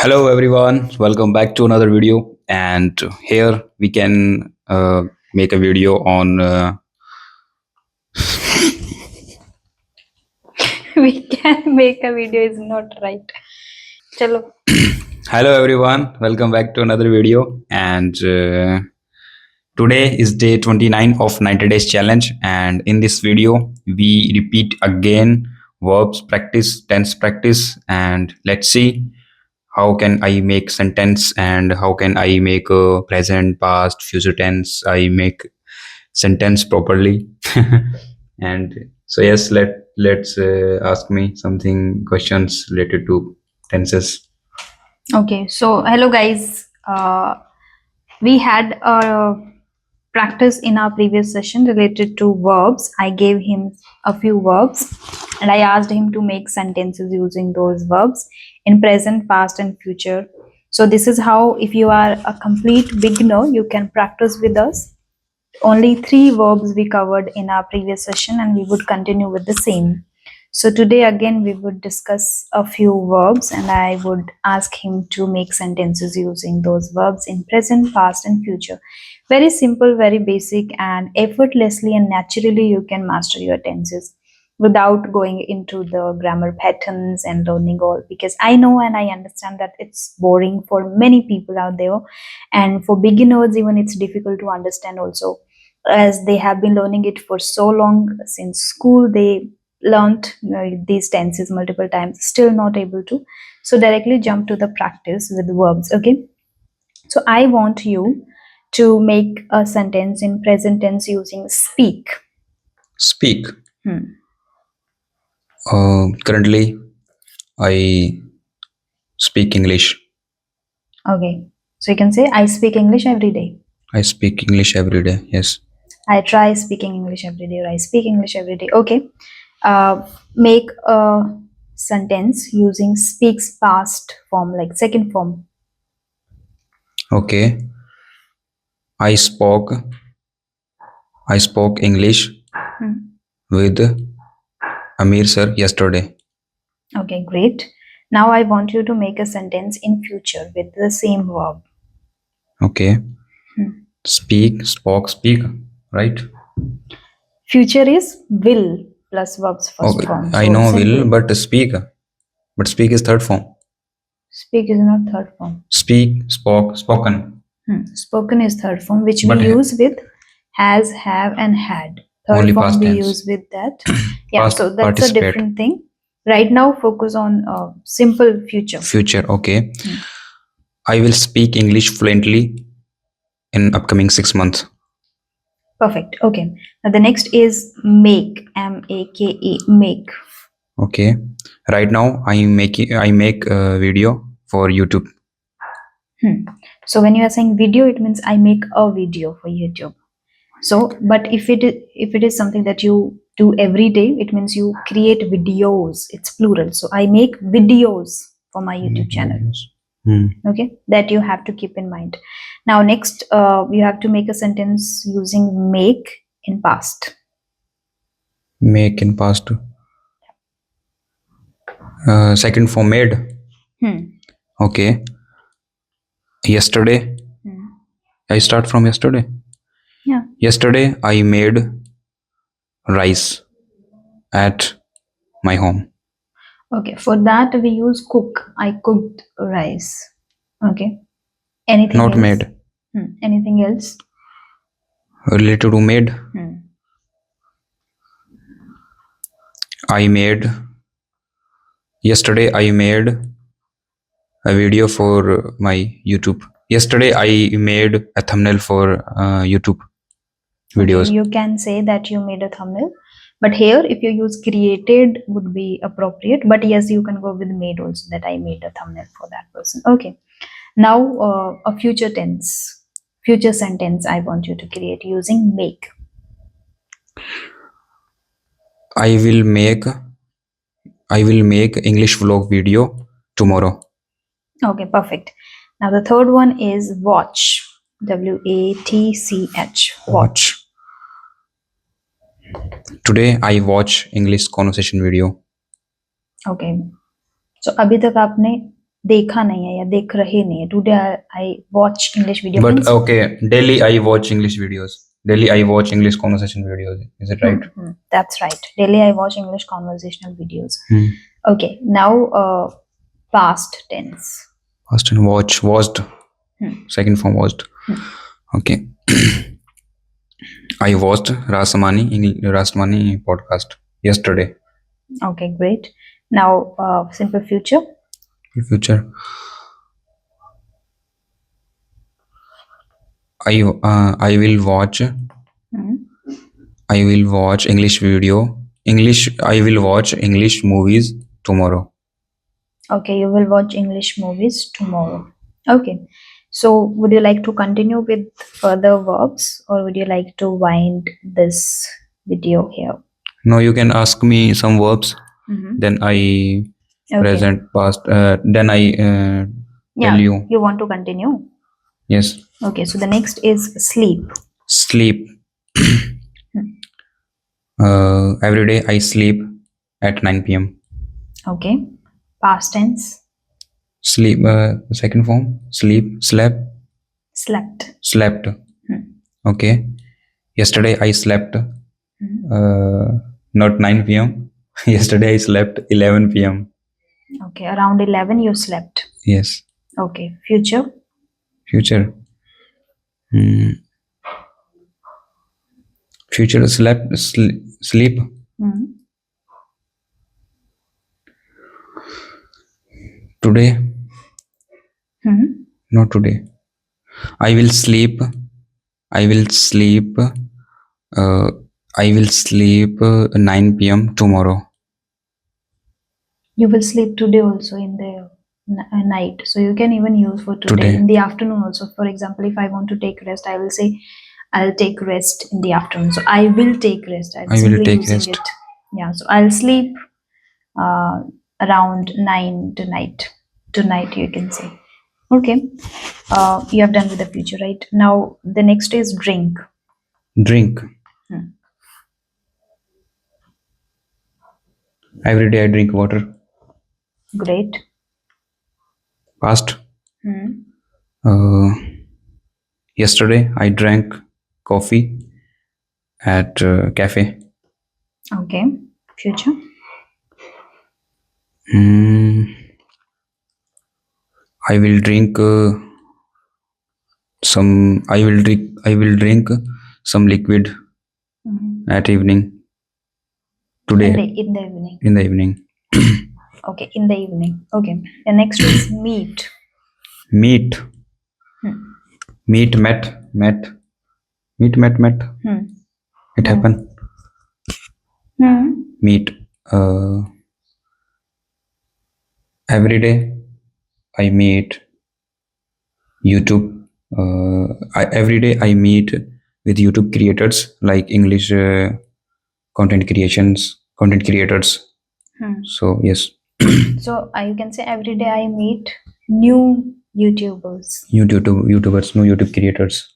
Hello everyone, welcome back to another video. And here we can make a video on We can make a video is not right. Chalo. hello everyone, welcome back to another video. And today is day 29 of 90 days challenge. And in this video, we repeat again verbs practice, tense practice, and let's see how can I make sentence and how can I make a present, past, future tense. I make sentence properly. And so yes, let's ask me something questions related to tenses. Okay, so hello guys. We had a practice in our previous session related to verbs. I gave him a few verbs and I asked him to make sentences using those verbs in present, past, and future. So, this is how, if you are a complete beginner, you can practice with us. Only 3 verbs we covered in our previous session, and we would continue with the same. So today again we would discuss a few verbs and I would ask him to make sentences using those verbs in present, past, and future. Very simple, very basic, and effortlessly and naturally you can master your tenses without going into the grammar patterns and learning all, because I know and I understand that it's boring for many people out there, and for beginners even it's difficult to understand also, as they have been learning it for so long. Since school they learned these tenses multiple times, still not able to. So directly jump to the practice with verbs. Okay, so I want you to make a sentence in present tense using speak. Speak. Hmm. Currently, I speak English. Okay, so you can say I speak English every day. I speak English every day. Yes. I try speaking English every day, or I speak English every day. Okay, make a sentence using speaks past form, like second form. Okay. I spoke. I spoke English Hmm. with Amir sir yesterday. Okay, great. Now I want you to make a sentence in future with the same verb. Okay. Hmm. Speak, spoke, speak. Right. Future is will plus verbs first Okay. form. I So know simple. will, but speak. But speak is third form. Speak is not third form. Speak, spoke, spoken. Spoken is third form, which But we use with has, have, and had. Third only form past we tense. use with that. Yeah, Past so that's a participate. different thing. Right now, focus on simple future. Future. Okay. I will speak English fluently in upcoming 6 months. Perfect. Okay. Now the next is make. M-A-K-E. Make. Okay. Right now I make a video for YouTube. So when you are saying video, it means I make a video for YouTube. So, but if it is something that you do every day, it means you create videos. It's plural. So I make videos for my YouTube channel. Okay, that you have to keep in mind. Now next, you have to make a sentence using make in past. Make in past. Second form made. Okay. Yesterday. I start from yesterday. Yeah. Yesterday I made rice at my home. Okay, for that we use cook. I cooked rice. Okay. Anything Not else? made. Anything else? Related to made. I made. Yesterday I made a video for my YouTube. Yesterday I made a thumbnail for YouTube videos. Okay, you can say that you made a thumbnail, but here if you use created would be appropriate, but yes, you can go with made also, that I made a thumbnail for that person. Okay, now a future tense, future sentence I want you to create using make. I will make English vlog video tomorrow. Okay, perfect. Now the third one is watch. W-A-T-C-H. Watch. Today I watch English conversation video. Okay, so अभी तक आपने देखा नहीं है या देख रहे नहीं है. Today I watch English video But means. okay, daily I watch English videos. Daily I watch English conversation videos. Is it right? That's right. Daily I watch English conversational videos. Hmm. Okay, now past tense. Past and watch, watched. Second form watched. Okay. I watched Rasmani podcast yesterday. Okay, great. Now simple future. Future. I will watch. I will watch English video. English. I will watch English movies tomorrow. Okay, you will watch English movies tomorrow. Okay. So would you like to continue with further verbs or would you like to wind this video here? No, you can ask me some verbs. Then I Okay. present, past. Then I tell you. You want to continue? Yes. Okay, so the next is sleep. Sleep. Every day I sleep at 9 p.m. Okay. Past tense. Sleep. Second form. Sleep. Slept. Slept. Okay. Yesterday I slept. Not 9 p.m. Yesterday I slept 11 p.m. Okay, around 11 you slept. Yes. Okay. Future. Future sleep. Today. Not today. I will sleep. I will sleep. I will sleep 9 p.m. tomorrow. You will sleep today also in the night. So you can even use for today in the afternoon also. For example, if I want to take rest, I will say I'll take rest in the afternoon. So I will take rest. I'm simply using rest. It. Yeah. So I'll sleep around 9 tonight. Tonight you can say. Okay. You have done with the future, right? Now the next is drink. Drink. Every day I drink water. Great. Past. Yesterday I drank coffee at cafe. Okay. Future. I will drink some. I will drink some liquid at evening. Today. In the evening. In the evening. Okay, in the evening. Okay. The next is meet. Meet. Meet. Met. Meet. Met. It happened. Meet. Every day I meet YouTube. Every day I meet with YouTube creators like English content creators. So yes. So you can say every day I meet new YouTubers. New YouTube creators.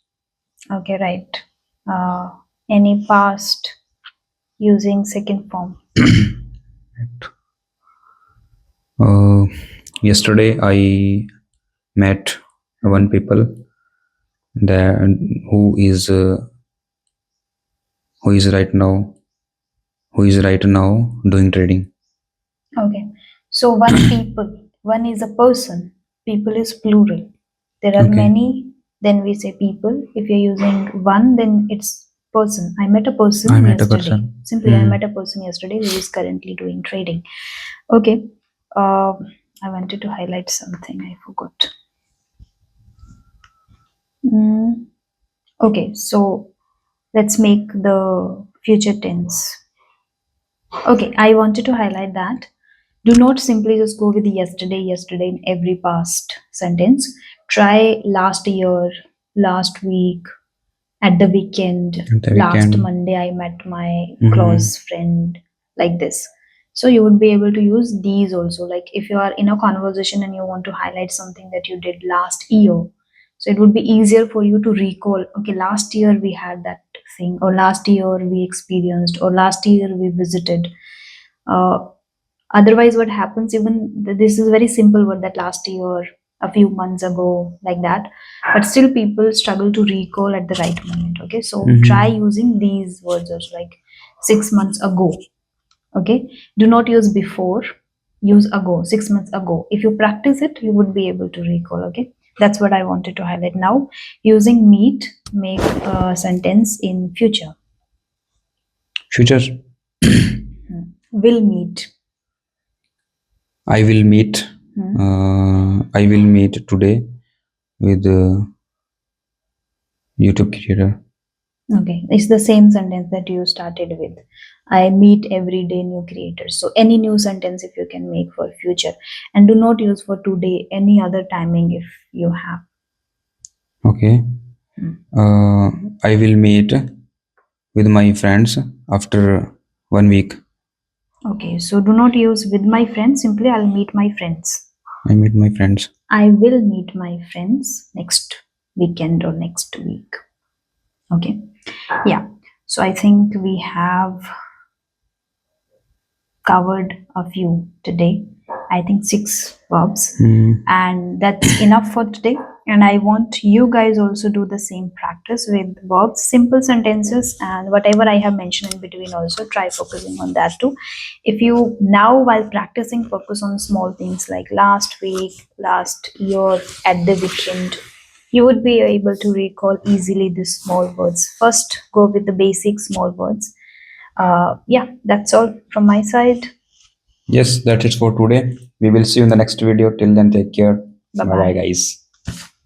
Okay, right. Any past using second form. Yesterday I met one people that who is right now doing trading. Okay. So one is a person. People is plural. There are many, then we say people. If you're using one, then it's person. I met a person yesterday. Simply, I met a person yesterday who is currently doing trading. Okay. I wanted to highlight something. I forgot. Okay, so let's make the future tense. Okay, I wanted to highlight that. Do not simply just go with yesterday in every past sentence. Try last year, last week, at the weekend, last Monday I met my close friend, like this. So you would be able to use these also. Like if you are in a conversation and you want to highlight something that you did last year, so it would be easier for you to recall, okay, last year we had that thing, or last year we experienced, or last year we visited. Otherwise, what happens, even this is a very simple word that last year, a few months ago, like that, but still people struggle to recall at the right moment. Okay, so try using these words also, like 6 months ago. Okay, do not use before, use ago, 6 months ago. If you practice it, you would be able to recall. Okay, that's what I wanted to highlight. Now, using meet, make a sentence in future. Future. Will meet. I will meet. I will meet today with YouTube creator. Okay, it's the same sentence that you started with. I meet every day new creators. So any new sentence if you can make for future, and do not use for today, any other timing if you have. Okay. I will meet with my friends after 1 week. Okay, so do not use with my friends, simply I'll meet my friends. I meet my friends. I will meet my friends next weekend or next week. Okay, yeah. So I think we have covered a few today. I think 6 verbs, and that's enough for today. And I want you guys also do the same practice with verbs, simple sentences, and whatever I have mentioned in between. Also try focusing on that too. If you now while practicing focus on small things like last week, last year, at the weekend, you would be able to recall easily these small words. First, go with the basic small words. Yeah, that's all from my side. Yes, that is for today. We will see you in the next video. Till then, take care. Bye Bye bye, bye. guys.